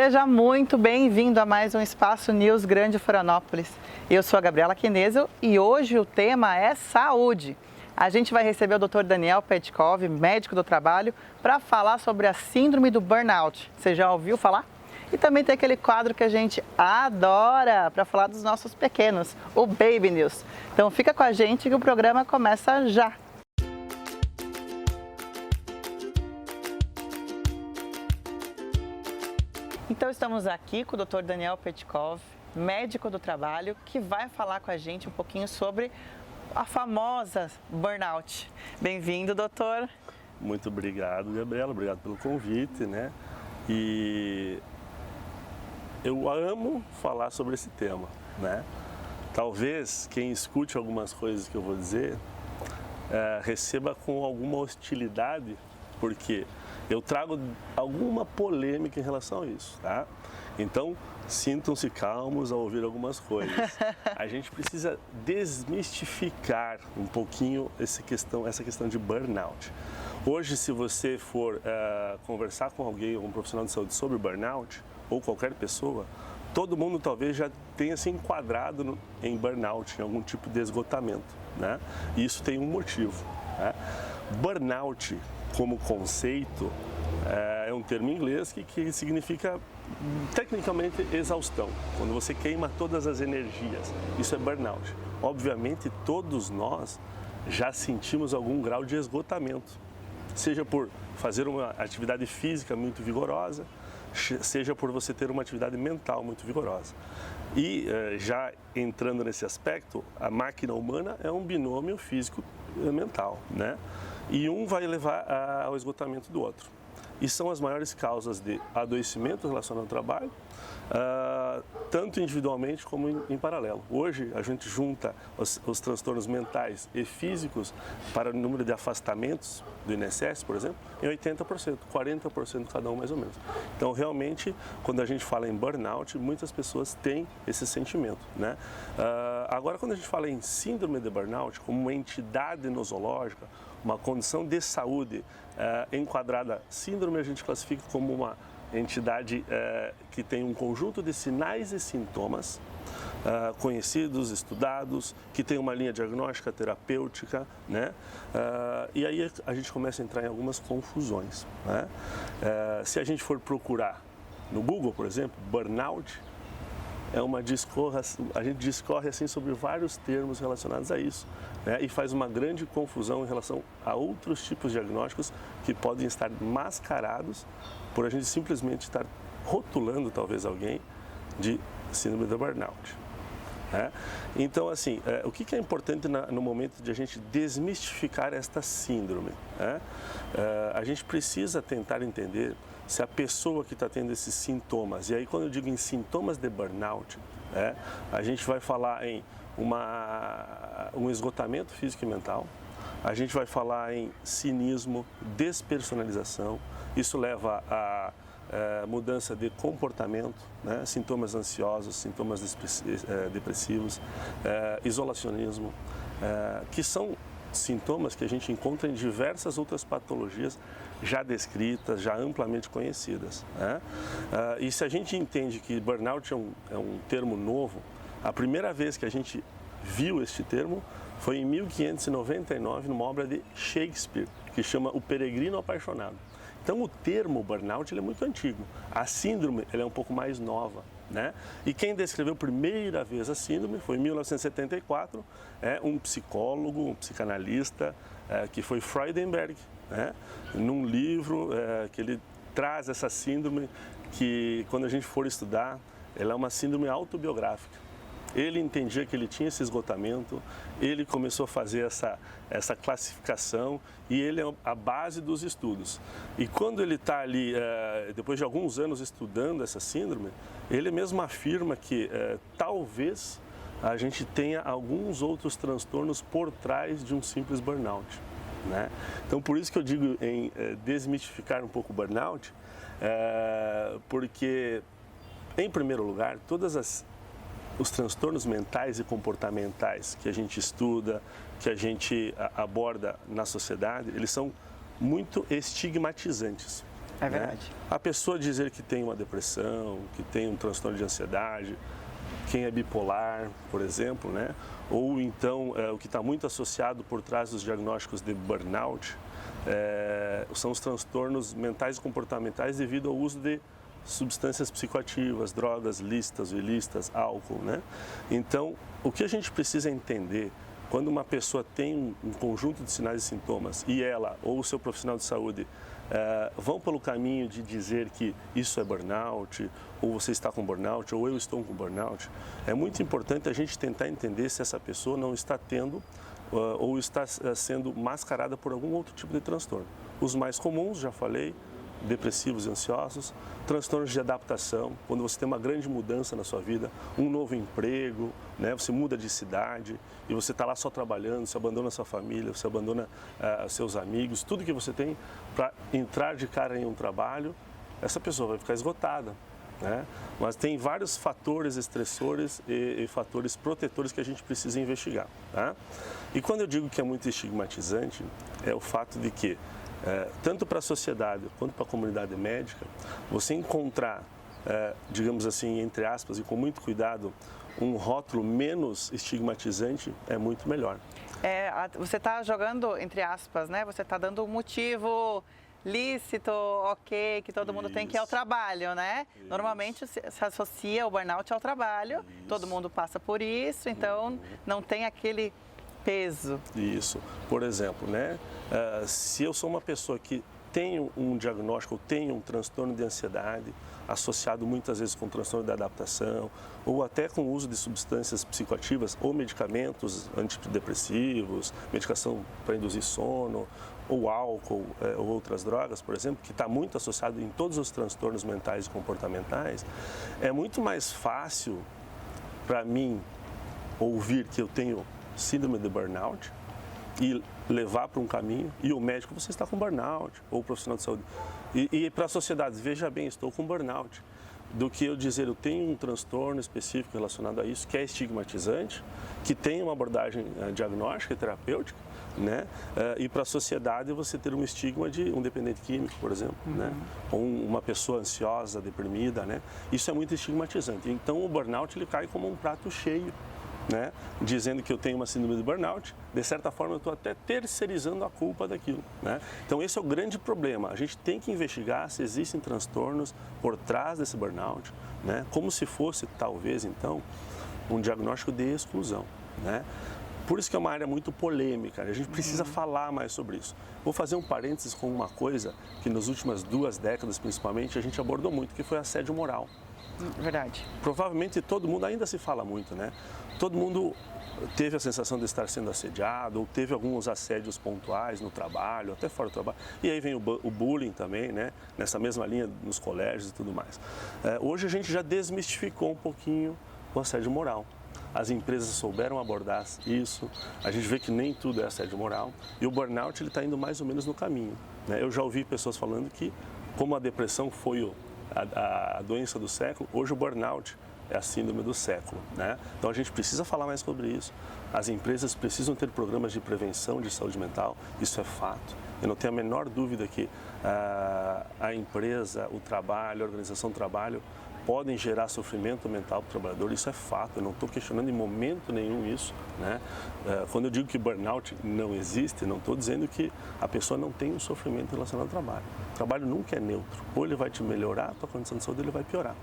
Seja muito bem-vindo a mais um Espaço News Grande Florianópolis. Eu sou a Gabriela Quinezio e hoje o tema é saúde. A gente vai receber o Dr. Daniel Petkov, médico do trabalho, para falar sobre a síndrome do burnout. Você já ouviu falar? E também tem aquele quadro que a gente adora para falar dos nossos pequenos, o Baby News. Então fica com a gente que o programa começa já. Então estamos aqui com o Dr. Daniel Petkov, médico do trabalho, que vai falar com a gente um pouquinho sobre a famosa burnout. Bem-vindo, doutor. Muito obrigado, Gabriela, obrigado pelo convite, né? E eu amo falar sobre esse tema, né? Talvez quem escute algumas coisas que eu vou dizer receba com alguma hostilidade, porque eu trago alguma polêmica em relação a isso, tá? Então, sintam-se calmos ao ouvir algumas coisas. A gente precisa desmistificar um pouquinho essa questão de burnout. Hoje, se você for conversar com alguém, algum profissional de saúde sobre burnout, ou qualquer pessoa, todo mundo talvez já tenha se enquadrado em burnout, em algum tipo de esgotamento, né? E isso tem um motivo, né? Burnout, como conceito, é um termo em inglês que significa tecnicamente exaustão, quando você queima todas as energias. Isso é burnout. Obviamente todos nós já sentimos algum grau de esgotamento, seja por fazer uma atividade física muito vigorosa, seja por você ter uma atividade mental muito vigorosa. E já entrando nesse aspecto, a máquina humana é um binômio físico-mental, né? E um vai levar ao esgotamento do outro. E são as maiores causas de adoecimento relacionado ao trabalho, tanto individualmente como em paralelo. Hoje a gente junta os transtornos mentais e físicos para o número de afastamentos do INSS, por exemplo, em 80%, 40% cada um mais ou menos. Então realmente, quando a gente fala em burnout, muitas pessoas têm esse sentimento, né? Agora, quando a gente fala em síndrome de burnout, como uma entidade nosológica, uma condição de saúde enquadrada, síndrome a gente classifica como uma entidade que tem um conjunto de sinais e sintomas conhecidos, estudados, que tem uma linha diagnóstica, terapêutica, né? E aí a gente começa a entrar em algumas confusões, né? Se a gente for procurar no Google, por exemplo, burnout, a gente discorre assim sobre vários termos relacionados a isso, né? E faz uma grande confusão em relação a outros tipos de diagnósticos que podem estar mascarados por a gente simplesmente estar rotulando talvez alguém de síndrome do burnout, né? Então, assim, o que é importante no momento de a gente desmistificar esta síndrome, né? A gente precisa tentar entender se a pessoa que está tendo esses sintomas, e aí quando eu digo em sintomas de burnout, a gente vai falar em um esgotamento físico e mental, a gente vai falar em cinismo, despersonalização, isso leva a mudança de comportamento, né? Sintomas ansiosos, sintomas depressivos, isolacionismo, que são sintomas que a gente encontra em diversas outras patologias já descritas, já amplamente conhecidas, né? E se a gente entende que burnout é um termo novo, a primeira vez que a gente viu este termo foi em 1599, numa obra de Shakespeare, que chama O Peregrino Apaixonado. Então o termo burnout ele é muito antigo, a síndrome ele é um pouco mais nova, né? E quem descreveu primeira vez a síndrome foi em 1974, um psicólogo, um psicanalista, que foi Freudenberg, né? Num livro que ele traz essa síndrome que, quando a gente for estudar, ela é uma síndrome autobiográfica. Ele entendia que ele tinha esse esgotamento, ele começou a fazer essa classificação e ele é a base dos estudos. E quando ele está ali, depois de alguns anos estudando essa síndrome, ele mesmo afirma que talvez a gente tenha alguns outros transtornos por trás de um simples burnout, né? Então, por isso que eu digo em desmistificar um pouco o burnout, porque, em primeiro lugar, os transtornos mentais e comportamentais que a gente estuda, que a gente aborda na sociedade, eles são muito estigmatizantes. É verdade. A pessoa dizer que tem uma depressão, que tem um transtorno de ansiedade, quem é bipolar, por exemplo, né? Ou então o que está muito associado por trás dos diagnósticos de burnout, são os transtornos mentais e comportamentais devido ao uso de substâncias psicoativas, drogas lícitas ou ilícitas, álcool, né? Então, o que a gente precisa entender quando uma pessoa tem um conjunto de sinais e sintomas e ela ou o seu profissional de saúde vão pelo caminho de dizer que isso é burnout, ou você está com burnout, ou eu estou com burnout, é muito importante a gente tentar entender se essa pessoa não está tendo ou está sendo mascarada por algum outro tipo de transtorno. Os mais comuns, já falei, depressivos e ansiosos, transtornos de adaptação, quando você tem uma grande mudança na sua vida, um novo emprego, né? Você muda de cidade e você está lá só trabalhando, você abandona sua família, você abandona seus amigos, tudo que você tem para entrar de cara em um trabalho, essa pessoa vai ficar esgotada. Né? Mas tem vários fatores estressores e fatores protetores que a gente precisa investigar. Tá? E quando eu digo que é muito estigmatizante, é o fato de que tanto para a sociedade quanto para a comunidade médica, você encontrar, digamos assim, entre aspas, e com muito cuidado, um rótulo menos estigmatizante é muito melhor. Você está jogando, entre aspas, né? Você está dando um motivo lícito, ok, que todo mundo tem que ir ao trabalho, né? Isso. Normalmente se associa o burnout ao trabalho, isso. Todo mundo passa por isso, então não tem aquele peso. Isso. Por exemplo, né? Se eu sou uma pessoa que tem um diagnóstico, ou tem um transtorno de ansiedade, associado muitas vezes com transtorno de adaptação, ou até com o uso de substâncias psicoativas ou medicamentos antidepressivos, medicação para induzir sono, ou álcool, ou outras drogas, por exemplo, que está muito associado em todos os transtornos mentais e comportamentais, é muito mais fácil para mim ouvir que eu tenho síndrome de burnout e levar para um caminho, e o médico, você está com burnout, ou o profissional de saúde. E para a sociedade, veja bem, estou com burnout, do que eu dizer, eu tenho um transtorno específico relacionado a isso, que é estigmatizante, que tem uma abordagem diagnóstica e terapêutica, né? E para a sociedade você ter um estigma de um dependente químico, por exemplo, né? Ou uma pessoa ansiosa, deprimida, né? Isso é muito estigmatizante. Então o burnout ele cai como um prato cheio, né? Dizendo que eu tenho uma síndrome de burnout, de certa forma eu estou até terceirizando a culpa daquilo, né? Então esse é o grande problema, a gente tem que investigar se existem transtornos por trás desse burnout, né? Como se fosse, talvez então, um diagnóstico de exclusão, né? Por isso que é uma área muito polêmica, a gente precisa falar mais sobre isso. Vou fazer um parênteses com uma coisa que nas últimas 2 décadas, principalmente, a gente abordou muito, que foi assédio moral. Verdade. Provavelmente todo mundo, ainda se fala muito, né? Todo mundo teve a sensação de estar sendo assediado, ou teve alguns assédios pontuais no trabalho, até fora do trabalho. E aí vem o bullying também, né? Nessa mesma linha nos colégios e tudo mais. Hoje a gente já desmistificou um pouquinho o assédio moral. As empresas souberam abordar isso, a gente vê que nem tudo é assédio moral, e o burnout está indo mais ou menos no caminho, né? Eu já ouvi pessoas falando que, como a depressão foi a doença do século, hoje o burnout é a síndrome do século, né? Então a gente precisa falar mais sobre isso. As empresas precisam ter programas de prevenção de saúde mental, isso é fato. Eu não tenho a menor dúvida que a empresa, o trabalho, a organização do trabalho podem gerar sofrimento mental para o trabalhador, isso é fato, eu não estou questionando em momento nenhum isso, né? Quando eu digo que burnout não existe, não estou dizendo que a pessoa não tem um sofrimento relacionado ao trabalho. O trabalho nunca é neutro, ou ele vai te melhorar, a tua condição de saúde, ou ele vai piorar.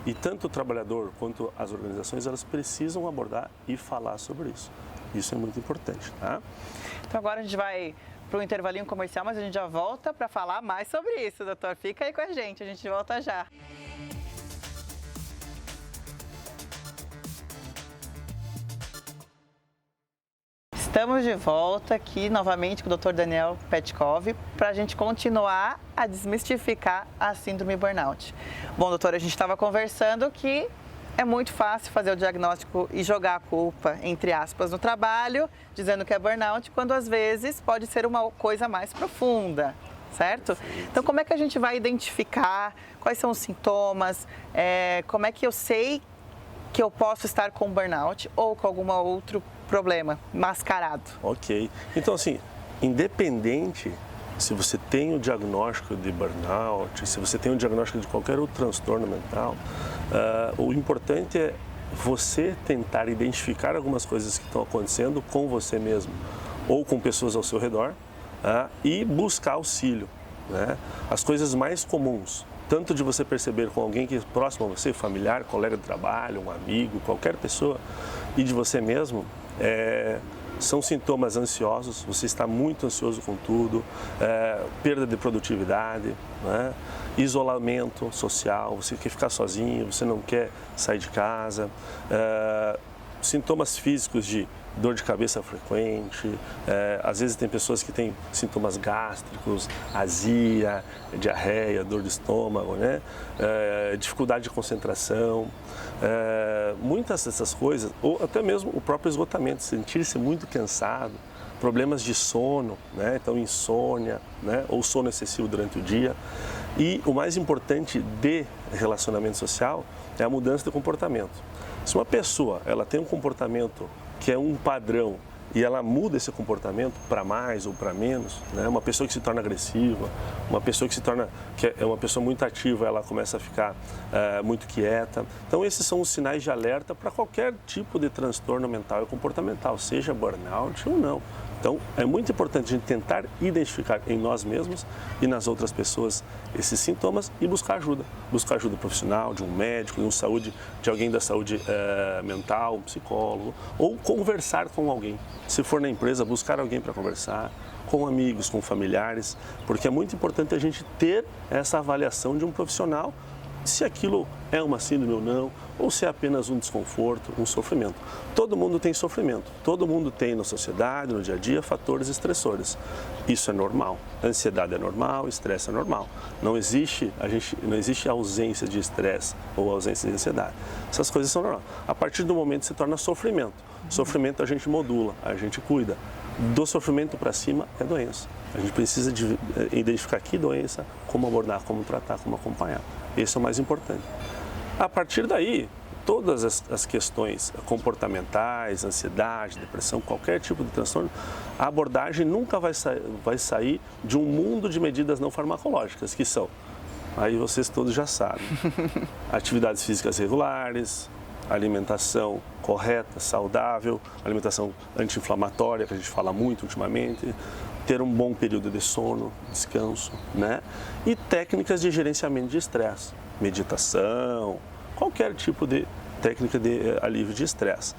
E tanto o trabalhador quanto as organizações, elas precisam abordar e falar sobre isso. Isso é muito importante, tá? Então agora a gente vai para um intervalinho comercial, mas a gente já volta para falar mais sobre isso, doutor. Fica aí com a gente volta já. Estamos de volta aqui novamente com o Dr. Daniel Petkov para a gente continuar a desmistificar a síndrome burnout. Bom, doutor, a gente estava conversando que é muito fácil fazer o diagnóstico e jogar a culpa, entre aspas, no trabalho, dizendo que é burnout, quando às vezes pode ser uma coisa mais profunda, certo? Então, como é que a gente vai identificar quais são os sintomas, como é que eu sei que eu posso estar com burnout ou com algum outro problema mascarado? Ok. Então, assim, independente se você tem o diagnóstico de burnout, se você tem o diagnóstico de qualquer outro transtorno mental, o importante é você tentar identificar algumas coisas que estão acontecendo com você mesmo ou com pessoas ao seu redor e buscar auxílio, né? As coisas mais comuns, tanto de você perceber com alguém que é próximo a você, familiar, colega de trabalho, um amigo, qualquer pessoa, e de você mesmo, são sintomas ansiosos, você está muito ansioso com tudo, perda de produtividade, né? Isolamento social, você quer ficar sozinho, você não quer sair de casa, sintomas físicos de dor de cabeça frequente, às vezes tem pessoas que têm sintomas gástricos, azia, diarreia, dor de estômago, né? Dificuldade de concentração, muitas dessas coisas, ou até mesmo o próprio esgotamento, sentir-se muito cansado, problemas de sono, né? Então insônia, né? Ou sono excessivo durante o dia. E o mais importante de relacionamento social é a mudança de comportamento. Se uma pessoa ela tem um comportamento que é um padrão e ela muda esse comportamento para mais ou para menos, né? Uma pessoa que se torna agressiva, uma pessoa que é uma pessoa muito ativa, ela começa a ficar muito quieta. Então esses são os sinais de alerta para qualquer tipo de transtorno mental e comportamental, seja burnout ou não. Então, é muito importante a gente tentar identificar em nós mesmos e nas outras pessoas esses sintomas e buscar ajuda. Buscar ajuda profissional, de um médico, de alguém da saúde mental, um psicólogo, ou conversar com alguém. Se for na empresa, buscar alguém para conversar, com amigos, com familiares, porque é muito importante a gente ter essa avaliação de um profissional, se aquilo é uma síndrome ou não, ou se é apenas um desconforto, um sofrimento. Todo mundo tem sofrimento, todo mundo tem na sociedade, no dia a dia, fatores estressores. Isso é normal, ansiedade é normal, estresse é normal. Não existe ausência de estresse ou ausência de ansiedade. Essas coisas são normais. A partir do momento que se torna sofrimento. Sofrimento a gente modula, a gente cuida. Do sofrimento para cima é doença. A gente precisa de identificar que doença, como abordar, como tratar, como acompanhar. Esse é o mais importante. A partir daí, todas as questões comportamentais, ansiedade, depressão, qualquer tipo de transtorno, a abordagem nunca vai sair de um mundo de medidas não farmacológicas, que são, aí vocês todos já sabem, atividades físicas regulares, alimentação correta, saudável, alimentação anti-inflamatória, que a gente fala muito ultimamente, ter um bom período de sono, descanso, né? E técnicas de gerenciamento de estresse, meditação, qualquer tipo de técnica de alívio de estresse.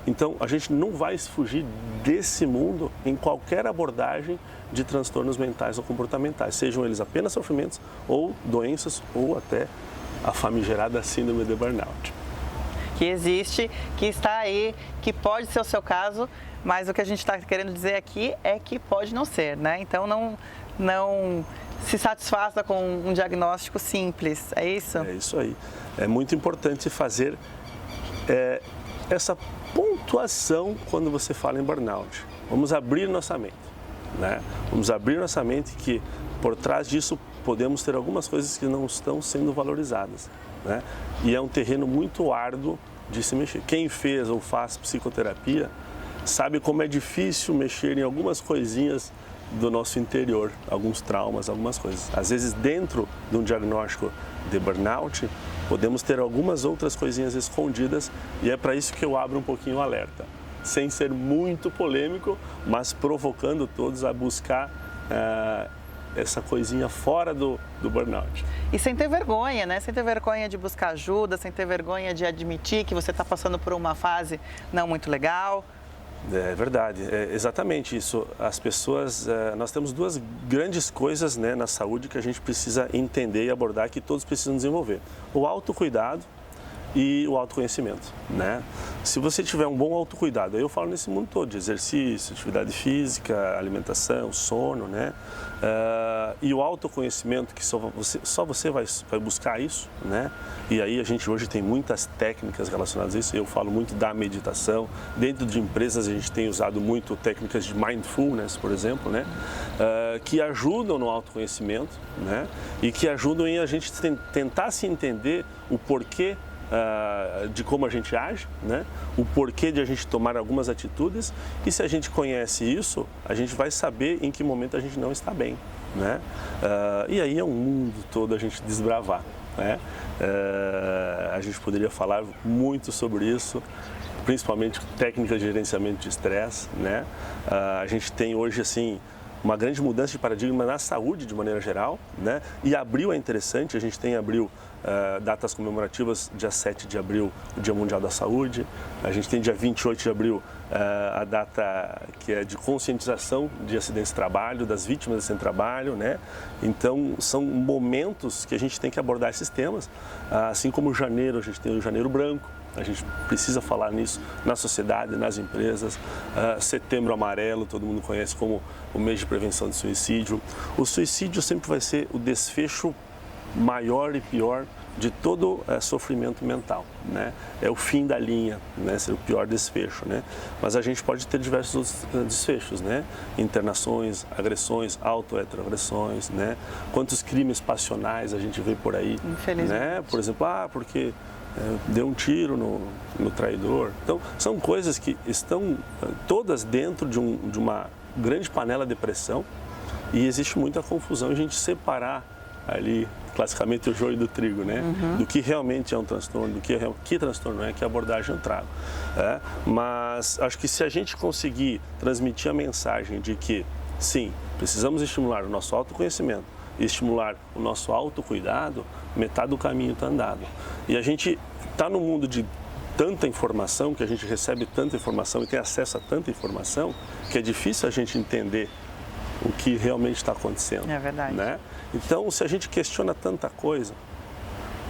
Então, a gente não vai fugir desse mundo em qualquer abordagem de transtornos mentais ou comportamentais, sejam eles apenas sofrimentos ou doenças ou até a famigerada síndrome de burnout. Que existe, que está aí, que pode ser o seu caso, mas o que a gente está querendo dizer aqui é que pode não ser, né? Então não se satisfaça com um diagnóstico simples, é isso? É isso aí. É muito importante fazer essa pontuação quando você fala em burnout. Vamos abrir nossa mente, né? Vamos abrir nossa mente que por trás disso podemos ter algumas coisas que não estão sendo valorizadas, né? E é um terreno muito árduo de se mexer. Quem fez ou faz psicoterapia sabe como é difícil mexer em algumas coisinhas do nosso interior, alguns traumas, algumas coisas. Às vezes, dentro de um diagnóstico de burnout, podemos ter algumas outras coisinhas escondidas e é para isso que eu abro um pouquinho o alerta, sem ser muito polêmico, mas provocando todos a buscar essa coisinha fora do burnout. E sem ter vergonha, né? Sem ter vergonha de buscar ajuda, sem ter vergonha de admitir que você está passando por uma fase não muito legal. É verdade, é exatamente isso. As pessoas, nós temos duas grandes coisas, né, na saúde que a gente precisa entender e abordar, que todos precisam desenvolver. O autocuidado e o autoconhecimento, né? Se você tiver um bom autocuidado, eu falo nesse mundo todo, de exercício, atividade física, alimentação, sono, né? E o autoconhecimento, que só você vai buscar isso, né? E aí a gente hoje tem muitas técnicas relacionadas a isso, eu falo muito da meditação, dentro de empresas a gente tem usado muito técnicas de mindfulness, por exemplo, né? Que ajudam no autoconhecimento, né? E que ajudam em a gente tentar se entender o porquê de como a gente age, né? O porquê de a gente tomar algumas atitudes, e se a gente conhece isso, a gente vai saber em que momento a gente não está bem, né? E aí é um mundo todo a gente desbravar, né? A gente poderia falar muito sobre isso, principalmente técnicas de gerenciamento de estresse, né? A gente tem hoje, assim, uma grande mudança de paradigma na saúde de maneira geral, né? E abril é interessante, a gente tem em abril datas comemorativas, dia 7 de abril, o Dia Mundial da Saúde, a gente tem dia 28 de abril a data que é de conscientização de acidentes de trabalho, das vítimas de acidente de trabalho, né? Então, são momentos que a gente tem que abordar esses temas, assim como janeiro, a gente tem o Janeiro Branco, a gente precisa falar nisso na sociedade, nas empresas. Setembro Amarelo, todo mundo conhece como o mês de prevenção de suicídio. O suicídio sempre vai ser o desfecho maior e pior de todo sofrimento mental, né? É o fim da linha, né? Ser o pior desfecho, né? Mas a gente pode ter diversos desfechos, né? Internações, agressões, auto-heteroagressões, né? Quantos crimes passionais a gente vê por aí, infelizmente, né? Por exemplo, porque deu um tiro no traidor. Então, são coisas que estão todas dentro de uma grande panela de pressão, e existe muita confusão em a gente separar ali, classicamente, o joio do trigo, né? Do que realmente é um transtorno, do que transtorno é, que abordagem eu trago. Mas acho que se a gente conseguir transmitir a mensagem de que, sim, precisamos estimular o nosso autoconhecimento e estimular o nosso autocuidado, metade do caminho está andado. E a gente está no mundo de tanta informação, que a gente recebe tanta informação e tem acesso a tanta informação, que é difícil a gente entender o que realmente está acontecendo. É verdade. Né? Então, se a gente questiona tanta coisa,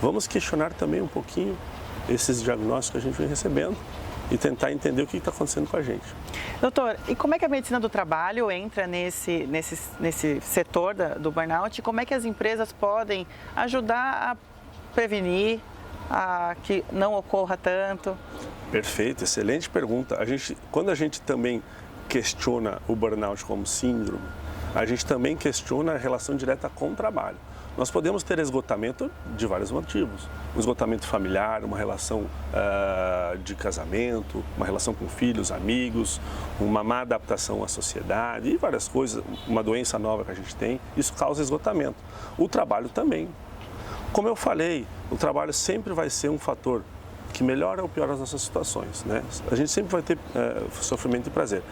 vamos questionar também um pouquinho esses diagnósticos que a gente vem recebendo e tentar entender o que está acontecendo com a gente. Doutor, e como é que a medicina do trabalho entra nesse setor do burnout? Como é que as empresas podem ajudar a prevenir, a que não ocorra tanto? Perfeito, excelente pergunta. Quando a gente também questiona o burnout como síndrome, a gente também questiona a relação direta com o trabalho. Nós podemos ter esgotamento de vários motivos. Um esgotamento familiar, uma relação de casamento, uma relação com filhos, amigos, uma má adaptação à sociedade e várias coisas, uma doença nova que a gente tem, isso causa esgotamento. O trabalho também. Como eu falei, o trabalho sempre vai ser um fator que melhora ou piora as nossas situações, né? A gente sempre vai ter sofrimento e prazer.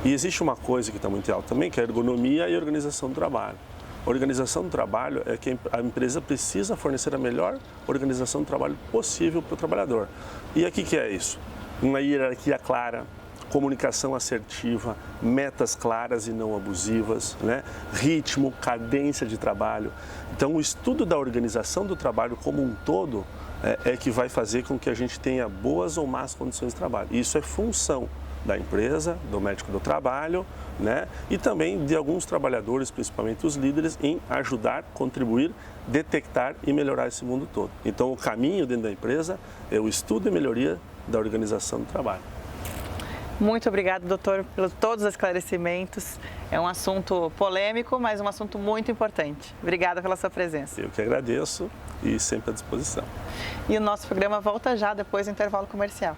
E existe uma coisa que está muito alta também, que é a ergonomia e a organização do trabalho. A organização do trabalho é que a empresa precisa fornecer a melhor organização do trabalho possível para o trabalhador. E aqui que é isso? Uma hierarquia clara, comunicação assertiva, metas claras e não abusivas, né? Ritmo, cadência de trabalho. Então, o estudo da organização do trabalho como um todo é que vai fazer com que a gente tenha boas ou más condições de trabalho. E isso é função da empresa, do médico do trabalho, né? E também de alguns trabalhadores, principalmente os líderes, em ajudar, contribuir, detectar e melhorar esse mundo todo. Então, o caminho dentro da empresa é o estudo e melhoria da organização do trabalho. Muito obrigada, doutor, por todos os esclarecimentos. É um assunto polêmico, mas um assunto muito importante. Obrigada pela sua presença. Eu que agradeço e sempre à disposição. E o nosso programa volta já depois do intervalo comercial.